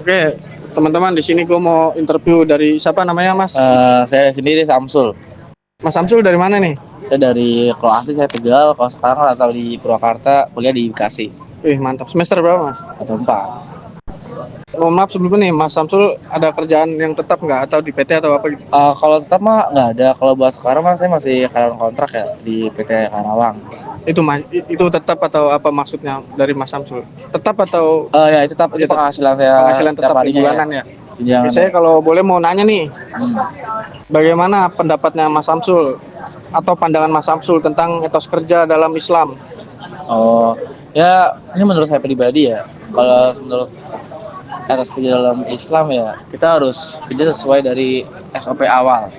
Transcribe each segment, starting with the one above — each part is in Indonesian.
Oke, teman-teman di sini gue mau interview dari siapa namanya Mas? Saya sendiri Samsul. Mas Samsul dari mana nih? Saya kalau asli saya Tegal, kalau sekarang atau di Purwakarta, kuliah di Bekasi. Wih mantap. Semester berapa Mas? Atau 4. Mohon maaf sebelumnya nih, Mas Samsul ada kerjaan yang tetap nggak atau di PT atau apa gitu? Kalau tetap mah nggak ada. Kalau buat sekarang mah saya masih karyawan kontrak ya di PT Karawang. Itu tetap atau apa maksudnya dari Mas Samsul? Tetap atau Ya itu tetap, itu ya, penghasilan saya penghasilan tiap tetap di harinya bulanan ya? Oke, Tunjangan saya ya. kalau boleh mau nanya nih, Hmm. bagaimana pendapatnya Mas Samsul atau pandangan Mas Samsul tentang etos kerja dalam Islam? Oh, ya ini menurut saya pribadi ya. Kalau menurut atas kerja dalam Islam ya, kita harus kerja sesuai dari SOP awal.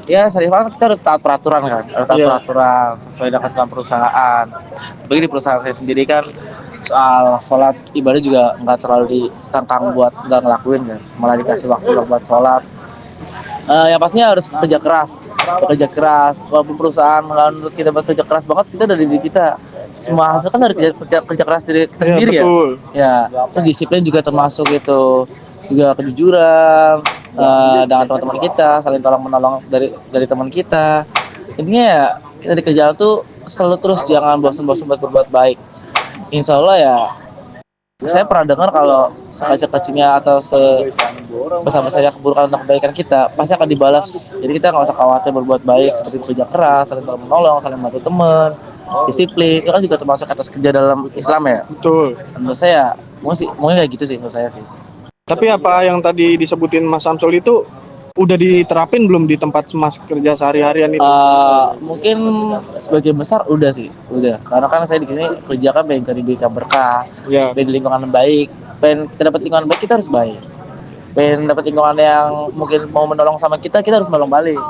Ya serius banget, kita harus taat peraturan kan, harus taat Iya, peraturan sesuai dengan ketentuan perusahaan. Bagi di perusahaan saya sendiri kan, soal sholat ibadah juga nggak terlalu ditantang buat nggak ngelakuin kan, malah dikasih waktu buat sholat. Yang pastinya harus bekerja keras. Walaupun perusahaan menuntut kita bekerja keras banget, kita dari diri kita. Semua hasil kan dari kerja keras diri kita iya sendiri betul. ya. Terus disiplin juga termasuk itu, juga kejujuran dengan teman-teman kita, saling tolong menolong dari teman kita. Intinya ya kita di kerjaan tuh selalu terus jangan bosan-bosan buat berbuat baik. Insya Allah ya, saya pernah dengar kalau sekecil-kecilnya atau sebesar-besarnya keburukan untuk kebaikan kita pasti akan dibalas. Jadi kita nggak usah khawatir berbuat baik seperti bekerja keras, saling tolong menolong, saling bantu teman, disiplin. Itu kan juga termasuk atas kerja dalam Islam ya. Betul. Menurut saya mungkin kayak gitu sih menurut saya sih. Tapi apa yang tadi disebutin Mas Samsul itu udah diterapin belum di tempat Mas kerja sehari-harian itu? Mungkin sebagian besar udah sih, udah. Karena kan saya di sini kerja kan pengen cari duit yang berkah, Ya, pengen di lingkungan yang baik, pengen kita dapat lingkungan baik kita harus baik. Pengen dapat lingkungan yang mungkin mau menolong sama kita, kita harus menolong balik.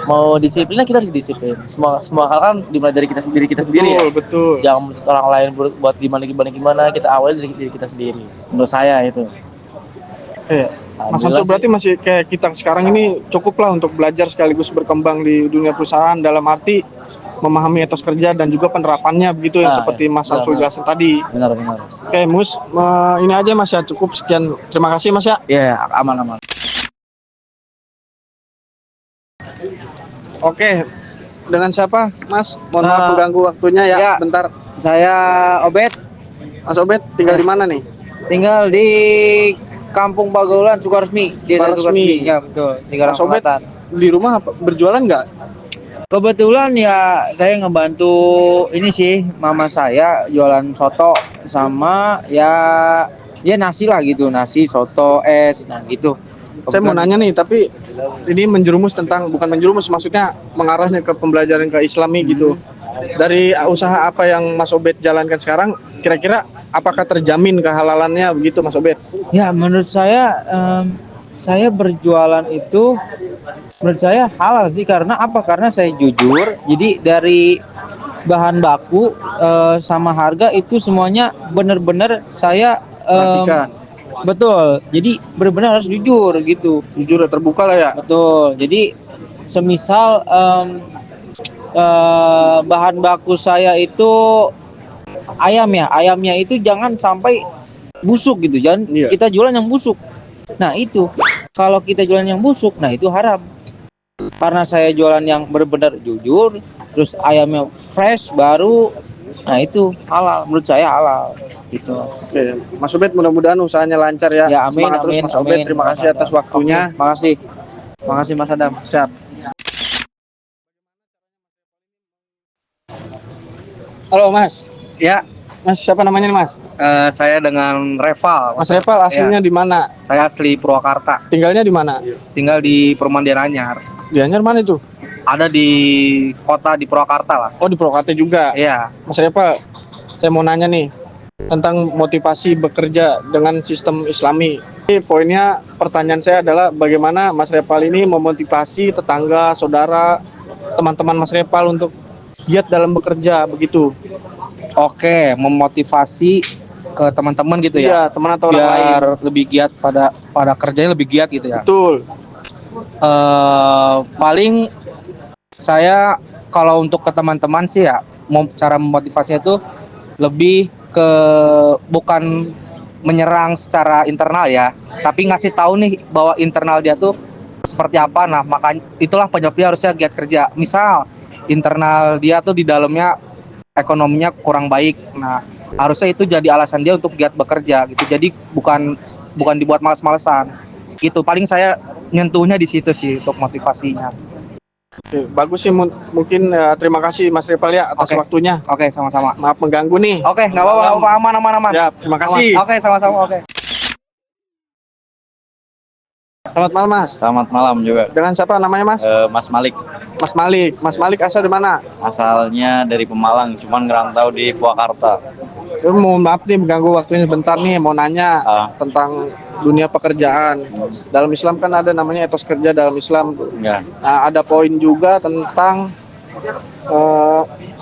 Mau disiplinnya kita harus disiplin. Semua hal kan dimulai dari kita sendiri ya. betul, betul. Jangan menuntut orang lain buat gimana, kita awali dari diri kita sendiri. Menurut saya itu. Mas Samsul berarti masih kayak kita sekarang ini cukup lah untuk belajar sekaligus berkembang di dunia perusahaan dalam arti memahami etos kerja dan juga penerapannya begitu yang seperti Mas Samsul jelasin tadi. Benar. Oke, Mus, ini aja Mas ya, cukup sekian. Terima kasih Mas ya. Iya, aman. Oke, dengan siapa Mas? Mohon maaf mengganggu waktunya ya. Bentar. Saya Obed, Mas Obed tinggal di mana nih? tinggal di Kampung Pagaulan, Sukaresmi, Desa Sukaresmi. Ya betul, Cikarang Mas Obed Selatan. di rumah berjualan nggak? Kebetulan ya saya ngebantu ini sih mama saya jualan soto sama ya nasi lah gitu, nasi, soto, es, nah gitu. Saya mau nanya nih, tapi ini bukan menjerumus, maksudnya mengarahnya ke pembelajaran ke Islami gitu. Dari usaha apa yang Mas Obed jalankan sekarang, kira-kira apakah terjamin kehalalannya begitu Mas Obed? Ya menurut saya berjualan itu menurut saya halal sih, karena apa? Karena saya jujur. Jadi dari bahan baku sama harga itu semuanya benar-benar saya Perhatikan. betul. Jadi benar-benar harus jujur gitu. Jujur dan terbuka lah ya. Betul. Jadi semisal bahan baku saya itu ayamnya itu jangan sampai busuk gitu. Jangan kita jualan yang busuk. Nah itu kalau kita jualan yang busuk, nah itu haram. Karena saya jualan yang benar-benar jujur, terus ayamnya fresh baru, nah itu halal, menurut saya halal gitu. Oke, Mas Obed mudah-mudahan usahanya lancar ya. Ya amin, Semangat terus amin, Mas Obed. amin. Terima kasih atas waktunya. Oke, makasih Mas Adam. Siap. Halo Mas. Ya, Mas siapa namanya nih Mas? saya dengan Reval. Mas Reval aslinya di mana? Saya asli Purwakarta, Tinggalnya di mana? tinggal di Perumahan Anyar. Di Anyar mana itu? Ada di kota di Purwakarta lah. Oh di Purwakarta juga. Iya. Mas Reval, saya mau nanya nih tentang motivasi bekerja dengan sistem Islami. Ini poinnya, pertanyaan saya adalah bagaimana Mas Reval ini memotivasi tetangga, saudara, teman-teman Mas Reval untuk giat dalam bekerja begitu. Oke, memotivasi ke teman-teman gitu ya. Iya, teman atau orang lain. Biar lebih giat pada kerjanya, lebih giat gitu ya. Betul. Paling saya kalau untuk ke teman-teman sih ya, cara memotivasinya itu lebih ke bukan menyerang secara internal ya, tapi ngasih tahu nih bahwa internal dia tuh seperti apa. Nah, makanya itulah penyebab dia harusnya giat kerja. Misal internal dia tuh di dalamnya ekonominya kurang baik. Nah, harusnya itu jadi alasan dia untuk giat bekerja gitu. Jadi bukan bukan dibuat malas-malesan. Gitu. Paling saya nyentuhnya di situ sih untuk motivasinya. Oke, bagus sih mungkin terima kasih Mas Rival ya atas Oke. waktunya. Oke, sama-sama. Maaf mengganggu nih. Oke, nggak apa-apa, nggak apa-apa, aman, aman, aman. Ya, terima kasih. Aman. Oke, sama-sama, oke. Selamat malam Mas. Selamat malam juga. Dengan siapa namanya Mas? Mas Malik, Mas Malik. Mas Malik asal di mana? asalnya dari Pemalang, cuman ngerantau di Purwakarta. Saya mau maaf nih mengganggu waktunya bentar nih, mau nanya tentang dunia pekerjaan. Dalam Islam kan ada namanya etos kerja dalam Islam tuh. Ya, Nah, ada poin juga tentang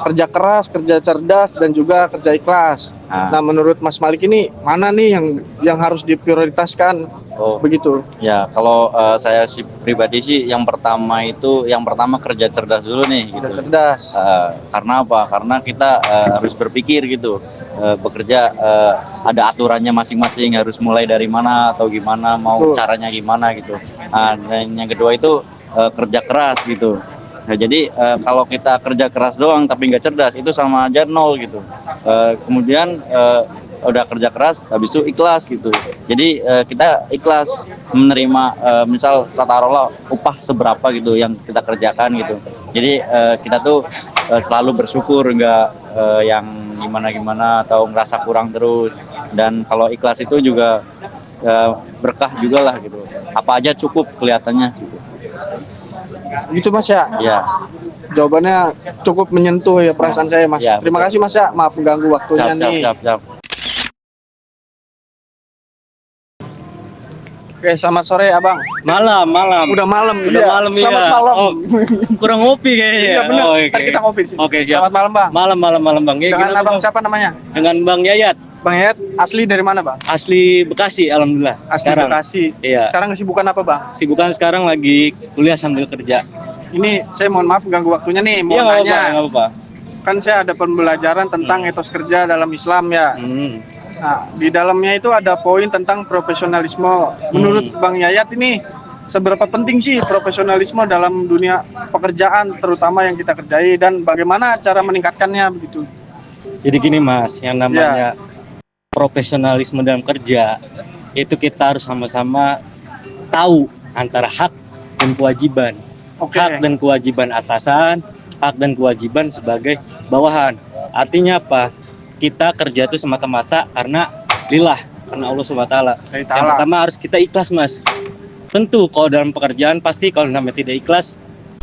kerja keras, kerja cerdas, dan juga kerja ikhlas. Nah, menurut Mas Malik ini mana nih yang harus diprioritaskan? oh Begitu. ya kalau saya sih pribadi sih yang pertama kerja cerdas dulu nih Kerja gitu. cerdas. Karena apa? Karena kita harus berpikir gitu. Bekerja ada aturannya masing-masing, harus mulai dari mana atau gimana, mau Betul. caranya gimana gitu. Dan yang kedua itu kerja keras gitu. Nah, jadi kalau kita kerja keras doang tapi nggak cerdas itu sama aja nol gitu. Kemudian udah kerja keras habis itu ikhlas gitu. Jadi kita ikhlas menerima misal taruhlah upah seberapa gitu yang kita kerjakan gitu. Jadi kita tuh selalu bersyukur, nggak yang gimana-gimana atau ngerasa kurang terus. Dan kalau ikhlas itu juga berkah juga lah gitu. Apa aja cukup kelihatannya gitu. Gitu Mas ya. Ya, Jawabannya cukup menyentuh ya perasaan saya Mas. Ya, Terima kasih Mas ya. Maaf mengganggu waktunya nih. siap. Oke, selamat sore Abang. Malam. Udah malam. Udah malam, iya. Selamat malam. Oh, kurang ngopi kayaknya. Iya benar. Oh, Ntar kita ngopi di sini. Oke, siap. Selamat malam Bang. Malam Bang. Ya, Dengan gimana, Abang Bang? siapa namanya? Dengan Bang Yayat. Bang Yayat asli dari mana Bang? Asli Bekasi, alhamdulillah. Asli Sekarang. Bekasi. Iya. Sekarang kesibukan apa Bang? Sibukan sekarang lagi kuliah sambil kerja. Ini saya mohon maaf ganggu waktunya nih. Mau Iya, nggak nanya. apa-apa. Kan saya ada pembelajaran tentang etos kerja dalam Islam ya. Nah, di dalamnya itu ada poin tentang profesionalisme. Menurut Bang Yayat ini seberapa penting sih profesionalisme dalam dunia pekerjaan terutama yang kita kerjai dan bagaimana cara meningkatkannya begitu? Jadi gini Mas, yang namanya profesionalisme dalam kerja itu kita harus sama-sama tahu antara hak dan kewajiban. Oke. Hak dan kewajiban atasan, hak dan kewajiban sebagai bawahan. Artinya apa? Kita kerja itu semata-mata karena lillah, karena Allah SWT. Yang pertama harus kita ikhlas Mas. Tentu kalau dalam pekerjaan pasti kalau namanya tidak ikhlas,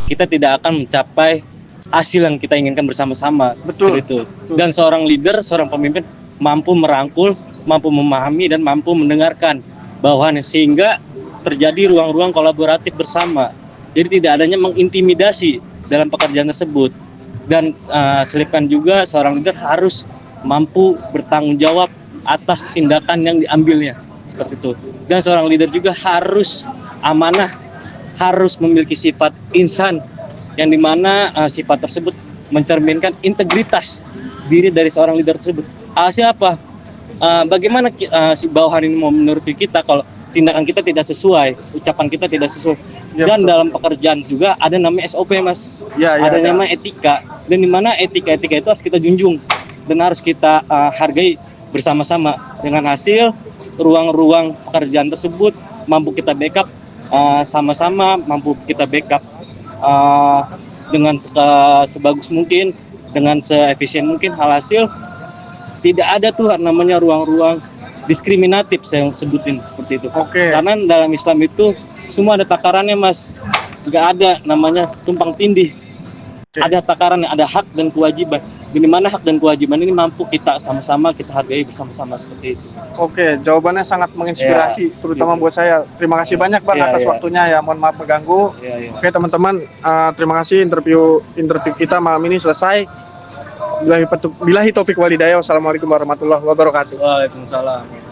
kita tidak akan mencapai hasil yang kita inginkan bersama-sama. Betul. Itu. Dan seorang leader, seorang pemimpin mampu merangkul, mampu memahami dan mampu mendengarkan bawahannya sehingga terjadi ruang-ruang kolaboratif bersama. Jadi tidak adanya mengintimidasi dalam pekerjaan tersebut. Dan selipkan juga seorang leader harus mampu bertanggung jawab atas tindakan yang diambilnya, seperti itu. Dan seorang leader juga harus amanah, harus memiliki sifat insan yang dimana sifat tersebut mencerminkan integritas diri dari seorang leader tersebut. Hasil apa? Bagaimana si bawahan ini mau menuruti kita kalau tindakan kita tidak sesuai, ucapan kita tidak sesuai. Ya, Dan betul. dalam pekerjaan juga ada namanya SOP Mas, ada namanya etika. Dan dimana etika-etika itu harus kita junjung dan harus kita hargai bersama-sama. Dengan hasil ruang-ruang pekerjaan tersebut mampu kita backup sama-sama, mampu kita backup dengan sebagus mungkin, dengan seefisien mungkin. Hasil tidak ada tuh namanya ruang-ruang diskriminatif saya sebutin seperti itu. Oke. Karena dalam Islam itu semua ada takarannya Mas, nggak ada namanya tumpang tindih. Ada takarannya, ada hak dan kewajiban. Di mana hak dan kewajiban ini mampu kita sama-sama kita hargai bersama-sama seperti itu. Oke, jawabannya sangat menginspirasi, terutama buat saya. Terima kasih banyak Bang atas waktunya ya. Mohon maaf mengganggu. Oke teman-teman, terima kasih interview kita malam ini selesai. Bilahi taufiq walhidayah. Wassalamualaikum warahmatullahi wabarakatuh. Waalaikumsalam.